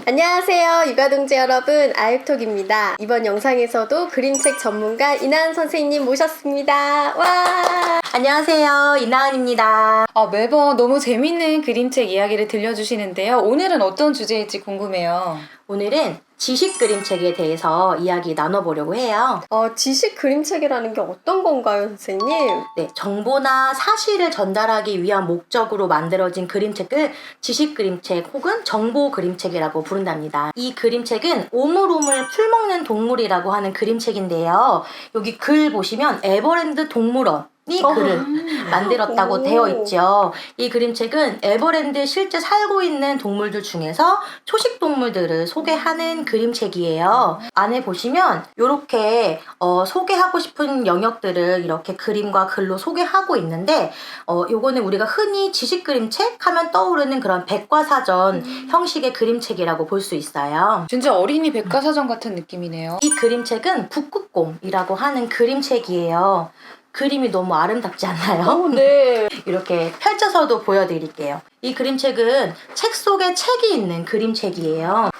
안녕하세요 육아동지 여러분, 아육톡입니다. 이번 영상에서도 그림책 전문가 이나은 선생님 모셨습니다. 와! 안녕하세요, 이나은입니다. 매번 너무 재밌는 그림책 이야기를 들려주시는데요. 오늘은 어떤 주제일지 궁금해요. 오늘은 지식 그림책에 대해서 이야기 나눠보려고 해요. 지식 그림책이라는 게 어떤 건가요, 선생님? 네, 정보나 사실을 전달하기 위한 목적으로 만들어진 그림책을 지식 그림책 혹은 정보 그림책이라고 부른답니다. 이 그림책은 오물오물 풀먹는 동물이라고 하는 그림책인데요. 여기 글 보시면 에버랜드 동물원 이 글을 만들었다고 되어 있죠. 이 그림책은 에버랜드에 실제 살고 있는 동물들 중에서 초식 동물들을 소개하는 그림책이에요. 안에 보시면 이렇게 소개하고 싶은 영역들을 이렇게 그림과 글로 소개하고 있는데 요거는 우리가 흔히 지식 그림책 하면 떠오르는 그런 백과사전 형식의 그림책이라고 볼 수 있어요. 진짜 어린이 백과사전 같은 느낌이네요. 이 그림책은 북극곰이라고 하는 그림책이에요. 그림이 너무 아름답지 않나요? 네. 이렇게 펼쳐서도 보여드릴게요. 이 그림책은 책 속에 책이 있는 그림책이에요.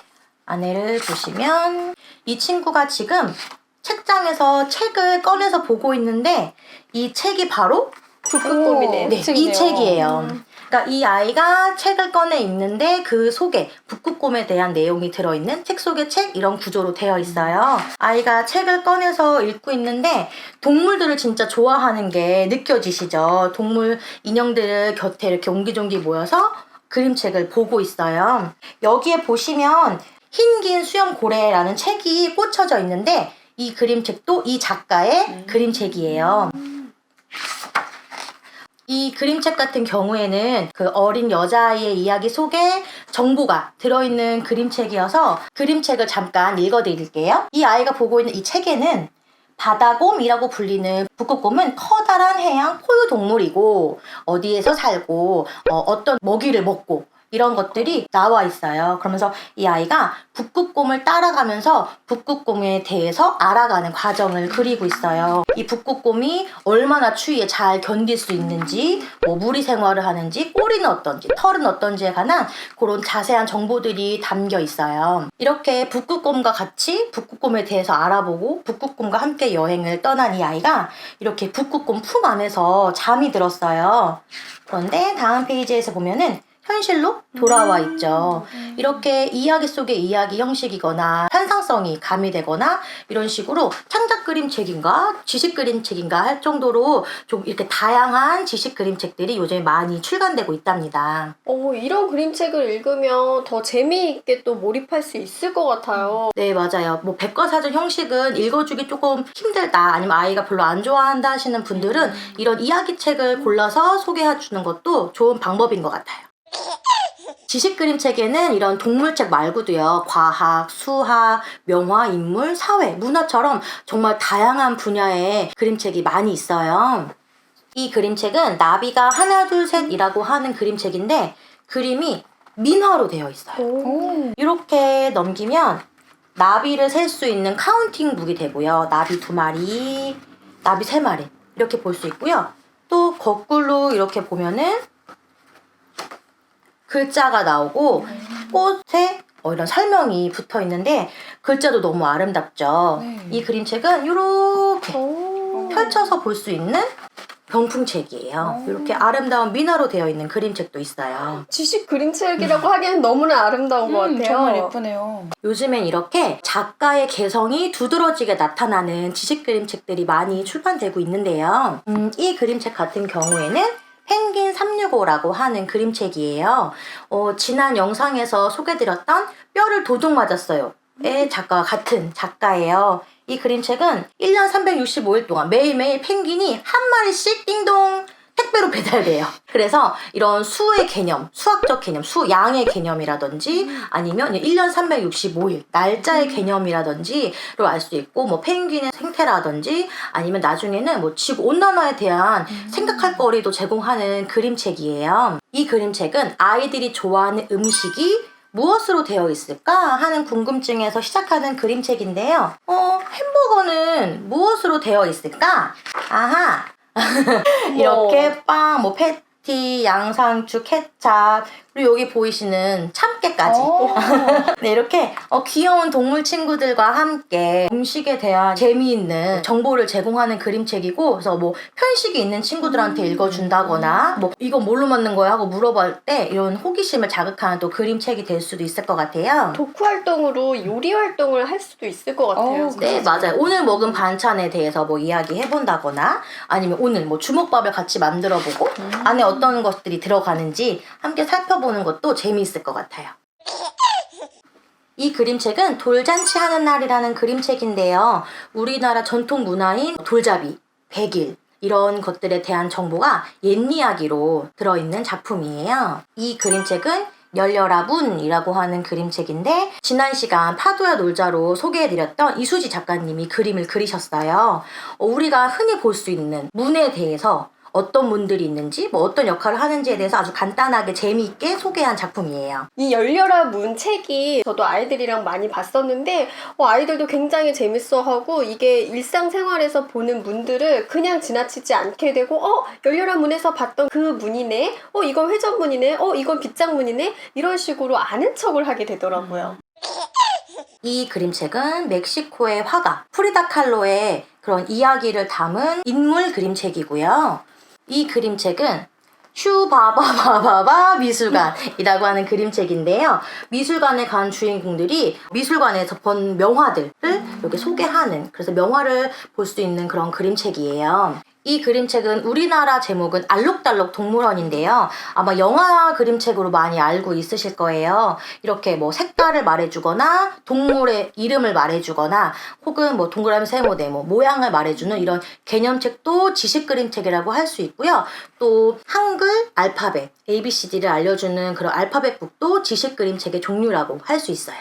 안에를 보시면 이 친구가 지금 책장에서 책을 꺼내서 보고 있는데 이 책이 바로 북극곰이네요. 네, 이 책이에요. 그러니까 이 아이가 책을 꺼내 읽는데 그 속에 북극곰에 대한 내용이 들어있는 책 속의 책 이런 구조로 되어 있어요. 아이가 책을 꺼내서 읽고 있는데 동물들을 진짜 좋아하는 게 느껴지시죠? 동물 인형들을 곁에 이렇게 옹기종기 모여서 그림책을 보고 있어요. 여기에 보시면 흰긴 수염고래라는 책이 꽂혀져 있는데 이 그림책도 이 작가의 그림책이에요. 이 그림책 같은 경우에는 그 어린 여자아이의 이야기 속에 정보가 들어있는 그림책이어서 그림책을 잠깐 읽어드릴게요. 이 아이가 보고 있는 이 책에는 바다곰이라고 불리는 북극곰은 커다란 해양 포유 동물이고 어디에서 살고 어떤 먹이를 먹고 이런 것들이 나와 있어요. 그러면서 이 아이가 북극곰을 따라가면서 북극곰에 대해서 알아가는 과정을 그리고 있어요. 이 북극곰이 얼마나 추위에 잘 견딜 수 있는지, 뭐 무리 생활을 하는지, 꼬리는 어떤지, 털은 어떤지에 관한 그런 자세한 정보들이 담겨 있어요. 이렇게 북극곰과 같이 북극곰에 대해서 알아보고 북극곰과 함께 여행을 떠난 이 아이가 이렇게 북극곰 품 안에서 잠이 들었어요. 그런데 다음 페이지에서 보면은 현실로 돌아와 있죠. 이렇게 이야기 속의 이야기 형식이거나 환상성이 가미되거나 이런 식으로 창작 그림책인가 지식 그림책인가 할 정도로 좀 이렇게 다양한 지식 그림책들이 요즘에 많이 출간되고 있답니다. 이런 그림책을 읽으면 더 재미있게 또 몰입할 수 있을 것 같아요. 네, 맞아요. 뭐 백과사전 형식은 읽어주기 조금 힘들다 아니면 아이가 별로 안 좋아한다 하시는 분들은 이런 이야기책을 골라서 소개해 주는 것도 좋은 방법인 것 같아요. 지식 그림책에는 이런 동물책 말고도요, 과학, 수학, 명화, 인물, 사회, 문화처럼 정말 다양한 분야의 그림책이 많이 있어요. 이 그림책은 나비가 하나 둘 셋이라고 하는 그림책인데 그림이 민화로 되어 있어요. 이렇게 넘기면 나비를 셀 수 있는 카운팅 북이 되고요. 나비 2마리, 나비 3마리 이렇게 볼 수 있고요. 또 거꾸로 이렇게 보면은 글자가 나오고 꽃에 이런 설명이 붙어 있는데 글자도 너무 아름답죠. 이 그림책은 이렇게 펼쳐서 볼 수 있는 병풍책이에요. 이렇게 아름다운 민화로 되어 있는 그림책도 있어요. 지식 그림책이라고 하기에는 너무나 아름다운 것 같아요. 정말 예쁘네요. 요즘엔 이렇게 작가의 개성이 두드러지게 나타나는 지식 그림책들이 많이 출판되고 있는데요. 이 그림책 같은 경우에는 펭귄 365라고 하는 그림책이에요. 지난 영상에서 소개드렸던 뼈를 도둑 맞았어요 의 작가와 같은 작가예요. 이 그림책은 1년 365일 동안 매일매일 펭귄이 한 마리씩 띵동 택배로 배달돼요. 그래서 이런 수의 개념, 수학적 개념, 수양의 개념이라든지 아니면 1년 365일 날짜의 개념이라든지로 알 수 있고 뭐 펭귄의 생태라든지 아니면 나중에는 뭐 지구 온난화에 대한 생각할 거리도 제공하는 그림책이에요. 이 그림책은 아이들이 좋아하는 음식이 무엇으로 되어 있을까 하는 궁금증에서 시작하는 그림책인데요. 햄버거는 무엇으로 되어 있을까? 아하! 이렇게 빵, 뭐 밀크티, 양상추, 케찹, 그리고 여기 보이시는 참깨까지. 네, 이렇게 귀여운 동물 친구들과 함께 음식에 대한 재미있는 정보를 제공하는 그림책이고, 그래서 뭐 편식이 있는 친구들한테 읽어준다거나 뭐 이거 뭘로 만든 거야 하고 물어볼 때 이런 호기심을 자극하는 또 그림책이 될 수도 있을 것 같아요. 독후 활동으로 요리 활동을 할 수도 있을 것 같아요. 네, 맞아요. 오늘 먹은 반찬에 대해서 뭐 이야기해본다거나 아니면 오늘 뭐 주먹밥을 같이 만들어보고 안에 어떤 것들이 들어가는지 함께 살펴보는 것도 재미있을 것 같아요. 이 그림책은 돌잔치 하는 날이라는 그림책인데요. 우리나라 전통 문화인 돌잡이, 백일 이런 것들에 대한 정보가 옛이야기로 들어있는 작품이에요. 이 그림책은 열려라 문이라고 하는 그림책인데 지난 시간 파도야 놀자로 소개해드렸던 이수지 작가님이 그림을 그리셨어요. 우리가 흔히 볼 수 있는 문에 대해서 어떤 문들이 있는지 뭐 어떤 역할을 하는지에 대해서 아주 간단하게 재미있게 소개한 작품이에요. 이 열려라 문 책이 저도 아이들이랑 많이 봤었는데 아이들도 굉장히 재밌어하고 이게 일상생활에서 보는 문들을 그냥 지나치지 않게 되고 열려라 문에서 봤던 그 문이네, 이건 회전문이네, 이건 빗장문이네, 이런 식으로 아는 척을 하게 되더라고요. 이 그림책은 멕시코의 화가 프리다 칼로의 그런 이야기를 담은 인물 그림책이고요. 이 그림책은 슈바바바바바 미술관이라고 하는 그림책인데요. 미술관에 간 주인공들이 미술관에서 본 명화들을 이렇게 소개하는, 그래서 명화를 볼 수 있는 그런 그림책이에요. 이 그림책은 우리나라 제목은 알록달록 동물원인데요. 아마 영화 그림책으로 많이 알고 있으실 거예요. 이렇게 뭐 색깔을 말해주거나 동물의 이름을 말해주거나 혹은 뭐 동그라미 세모 네모 모양을 말해주는 이런 개념책도 지식 그림책이라고 할 수 있고요. 또 한글 알파벳 ABCD를 알려주는 그런 알파벳북도 지식 그림책의 종류라고 할 수 있어요.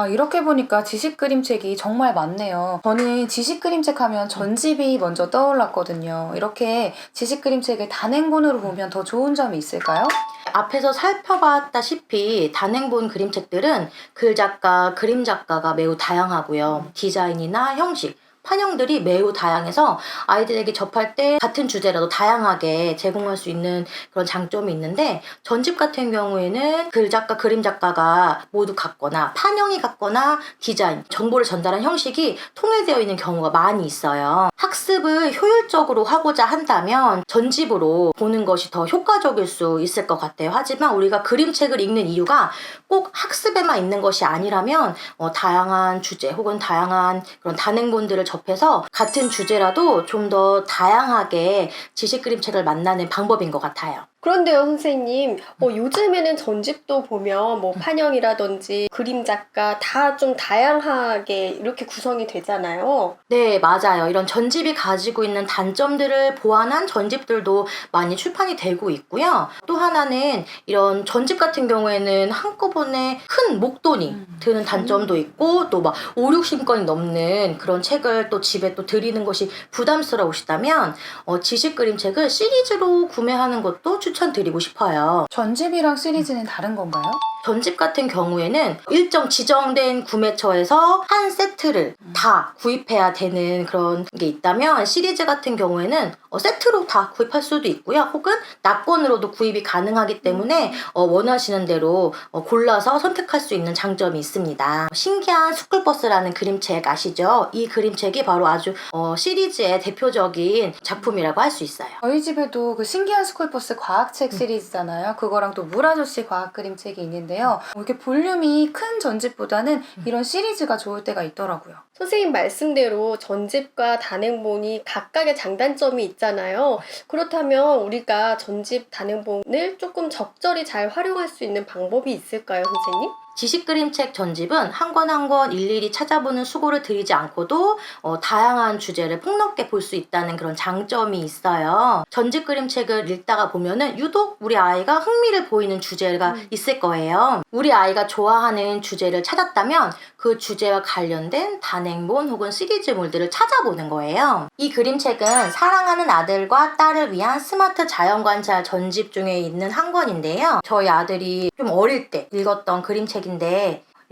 이렇게 보니까 지식 그림책이 정말 많네요. 저는 지식 그림책 하면 전집이 먼저 떠올랐거든요. 이렇게 지식 그림책을 단행본으로 보면 더 좋은 점이 있을까요? 앞에서 살펴봤다시피 단행본 그림책들은 글작가, 그림작가가 매우 다양하고요. 디자인이나 형식, 판형들이 매우 다양해서 아이들에게 접할 때 같은 주제라도 다양하게 제공할 수 있는 그런 장점이 있는데, 전집 같은 경우에는 글작가, 그림작가가 모두 같거나 판형이 같거나 디자인, 정보를 전달한 형식이 통일되어 있는 경우가 많이 있어요. 학습을 효율적으로 하고자 한다면 전집으로 보는 것이 더 효과적일 수 있을 것 같아요. 하지만 우리가 그림책을 읽는 이유가 꼭 학습에만 있는 것이 아니라면 다양한 주제 혹은 다양한 그런 단행본들을 접해서 같은 주제라도 좀 더 다양하게 지식 그림책을 만나는 방법인 것 같아요. 그런데요, 선생님, 요즘에는 전집도 보면 뭐 판형이라든지 그림 작가 다 좀 다양하게 이렇게 구성이 되잖아요. 네, 맞아요. 이런 전집이 가지고 있는 단점들을 보완한 전집들도 많이 출판이 되고 있고요. 또 하나는 이런 전집 같은 경우에는 한꺼번에 큰 목돈이 드는 단점도 있고, 또 막 5, 60권이 넘는 그런 책을 또 집에 또 들이는 것이 부담스러우시다면 지식 그림책을 시리즈로 구매하는 것도 추천드리고 싶어요. 전집이랑 시리즈는 다른 건가요? 전집 같은 경우에는 일정 지정된 구매처에서 한 세트를 다 구입해야 되는 그런 게 있다면, 시리즈 같은 경우에는 세트로 다 구입할 수도 있고요. 혹은 낙권으로도 구입이 가능하기 때문에 원하시는 대로 골라서 선택할 수 있는 장점이 있습니다. 신기한 스쿨버스라는 그림책 아시죠? 이 그림책이 바로 아주 시리즈의 대표적인 작품이라고 할 수 있어요. 저희 집에도 그 신기한 스쿨버스 과학책 시리즈잖아요. 그거랑 또 물아저씨 과학 그림책이 있는데요. 이렇게 볼륨이 큰 전집보다는 이런 시리즈가 좋을 때가 있더라고요. 선생님 말씀대로 전집과 단행본이 각각의 장단점이 있잖아요. 그렇다면 우리가 전집, 단행본을 조금 적절히 잘 활용할 수 있는 방법이 있을까요, 선생님? 지식 그림책 전집은 한 권 한 권 일일이 찾아보는 수고를 들이지 않고도 다양한 주제를 폭넓게 볼 수 있다는 그런 장점이 있어요. 전집 그림책을 읽다가 보면은 유독 우리 아이가 흥미를 보이는 주제가 있을 거예요. 우리 아이가 좋아하는 주제를 찾았다면 그 주제와 관련된 단행본 혹은 시리즈물들을 찾아보는 거예요. 이 그림책은 사랑하는 아들과 딸을 위한 스마트 자연관찰 전집 중에 있는 한 권인데요. 저희 아들이 좀 어릴 때 읽었던 그림책인데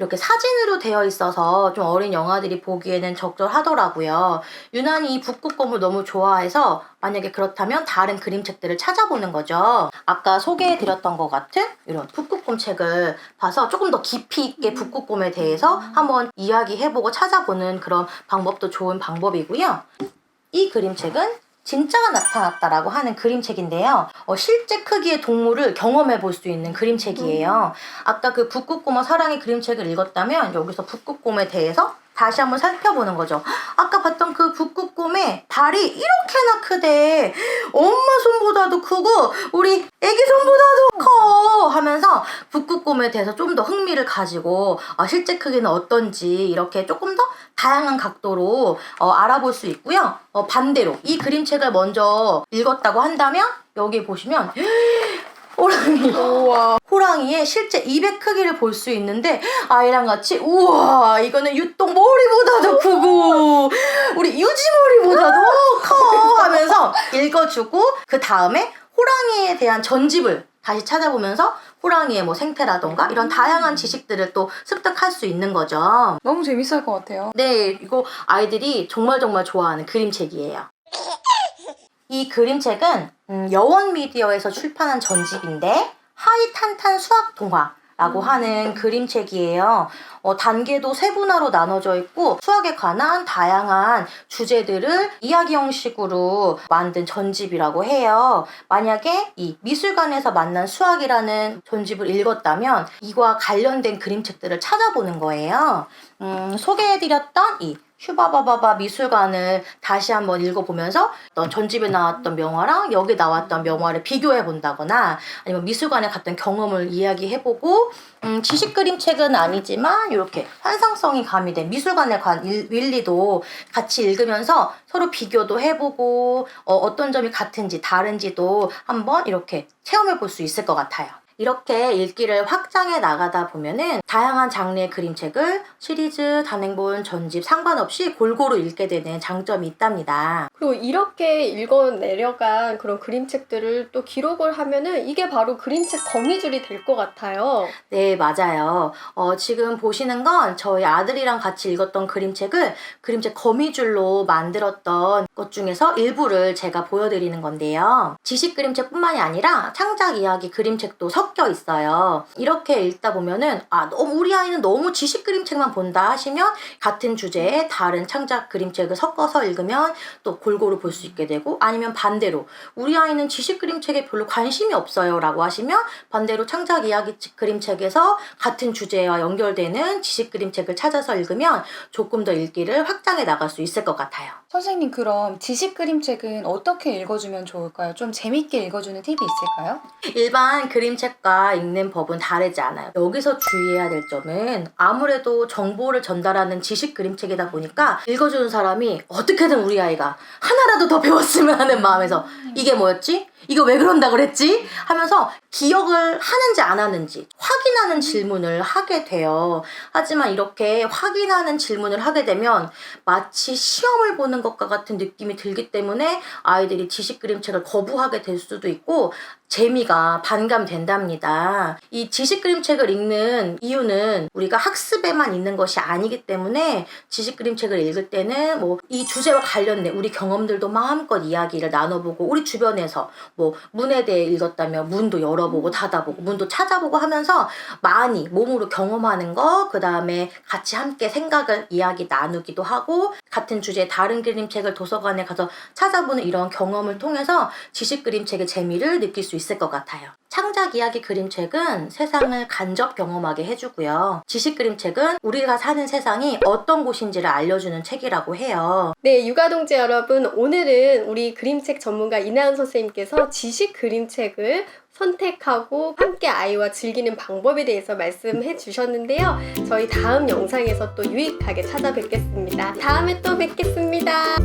이렇게 사진으로 되어 있어서 좀 어린 영아들이 보기에는 적절하더라고요. 유난히 이 북극곰을 너무 좋아해서 만약에 그렇다면 다른 그림책들을 찾아보는 거죠. 아까 소개해드렸던 것 같은 이런 북극곰 책을 봐서 조금 더 깊이 있게 북극곰에 대해서 한번 이야기해보고 찾아보는 그런 방법도 좋은 방법이고요. 이 그림책은 진짜가 나타났다라고 하는 그림책인데요. 실제 크기의 동물을 경험해 볼 수 있는 그림책이에요. 아까 그 북극곰과 사랑의 그림책을 읽었다면 여기서 북극곰에 대해서 다시 한번 살펴보는 거죠. 아까 봤던 그 북극곰의 발이 이렇게나 크대. 엄마 손보다도 크고 우리 애기 손보다도 커 하면서 북극곰에 대해서 좀 더 흥미를 가지고 실제 크기는 어떤지 이렇게 조금 더 다양한 각도로 알아볼 수 있고요. 반대로 이 그림책을 먼저 읽었다고 한다면 여기 보시면 호랑이. 우와. 호랑이의 실제 입의 크기를 볼 수 있는데 아이랑 같이 우와 이거는 유똥 머리보다도 크고 우리 유지 머리보다도 커 하면서 읽어주고 그 다음에 호랑이에 대한 전집을 다시 찾아보면서 호랑이의 뭐 생태라던가 이런 다양한 지식들을 또 습득할 수 있는 거죠. 너무 재밌을 것 같아요. 네, 이거 아이들이 정말 좋아하는 그림책이에요. 이 그림책은 여원 미디어에서 출판한 전집인데 하이탄탄 수학 동화라고 하는 그림책이에요. 단계도 세분화로 나눠져 있고 수학에 관한 다양한 주제들을 이야기 형식으로 만든 전집이라고 해요. 만약에 이 미술관에서 만난 수학이라는 전집을 읽었다면 이와 관련된 그림책들을 찾아보는 거예요. 소개해드렸던 이 슈바바바바 미술관을 다시 한번 읽어보면서 전집에 나왔던 명화랑 여기 나왔던 명화를 비교해 본다거나 아니면 미술관에 갔던 경험을 이야기해보고 지식 그림책은 아니지만 이렇게 환상성이 가미된 미술관에 관한 윌리도 같이 읽으면서 서로 비교도 해보고 어떤 점이 같은지 다른지도 한번 이렇게 체험해 볼 수 있을 것 같아요. 이렇게 읽기를 확장해 나가다 보면은 다양한 장르의 그림책을 시리즈, 단행본, 전집 상관없이 골고루 읽게 되는 장점이 있답니다. 그리고 이렇게 읽어내려간 그런 그림책들을 또 기록을 하면은 이게 바로 그림책 거미줄이 될 것 같아요. 네, 맞아요. 지금 보시는 건 저희 아들이랑 같이 읽었던 그림책을 그림책 거미줄로 만들었던 것 중에서 일부를 제가 보여드리는 건데요. 지식 그림책뿐만이 아니라 창작 이야기 그림책도 섞여 있어요. 이렇게 읽다 보면은 너무 우리 아이는 너무 지식 그림책만 본다 하시면 같은 주제에 다른 창작 그림책을 섞어서 읽으면 또 골고루 볼 수 있게 되고 아니면 반대로 우리 아이는 지식 그림책에 별로 관심이 없어요 라고 하시면 반대로 창작 이야기 그림책에서 같은 주제와 연결되는 지식 그림책을 찾아서 읽으면 조금 더 읽기를 확장해 나갈 수 있을 것 같아요. 선생님, 그럼 지식 그림책은 어떻게 읽어주면 좋을까요? 좀 재밌게 읽어주는 팁이 있을까요? 일반 그림책과 읽는 법은 다르지 않아요. 여기서 주의해야 될 점은 아무래도 정보를 전달하는 지식 그림책이다 보니까 읽어주는 사람이 어떻게든 우리 아이가 하나라도 더 배웠으면 하는 마음에서 이게 뭐였지? 이거 왜 그런다 그랬지? 하면서 기억을 하는지 안 하는지 확인하는 질문을 하게 돼요. 하지만 이렇게 확인하는 질문을 하게 되면 마치 시험을 보는 것과 같은 느낌이 들기 때문에 아이들이 지식 그림책을 거부하게 될 수도 있고 재미가 반감된답니다. 이 지식 그림책을 읽는 이유는 우리가 학습에만 있는 것이 아니기 때문에 지식 그림책을 읽을 때는 뭐 이 주제와 관련된 우리 경험들도 마음껏 이야기를 나눠보고 우리 주변에서 뭐 문에 대해 읽었다면 문도 열어보고 닫아보고 문도 찾아보고 하면서 많이 몸으로 경험하는 거, 그 다음에 같이 함께 생각을 이야기 나누기도 하고 같은 주제의 다른 그림책을 도서관에 가서 찾아보는 이런 경험을 통해서 지식 그림책의 재미를 느낄 수 있을 것 같아요. 창작 이야기 그림책은 세상을 간접 경험하게 해주고요. 지식 그림책은 우리가 사는 세상이 어떤 곳인지를 알려주는 책이라고 해요. 네, 육아동지 여러분, 오늘은 우리 그림책 전문가 이나은 선생님께서 지식 그림책을 선택하고 함께 아이와 즐기는 방법에 대해서 말씀해 주셨는데요. 저희 다음 영상에서 또 유익하게 찾아뵙겠습니다. 다음에 또 뵙겠습니다.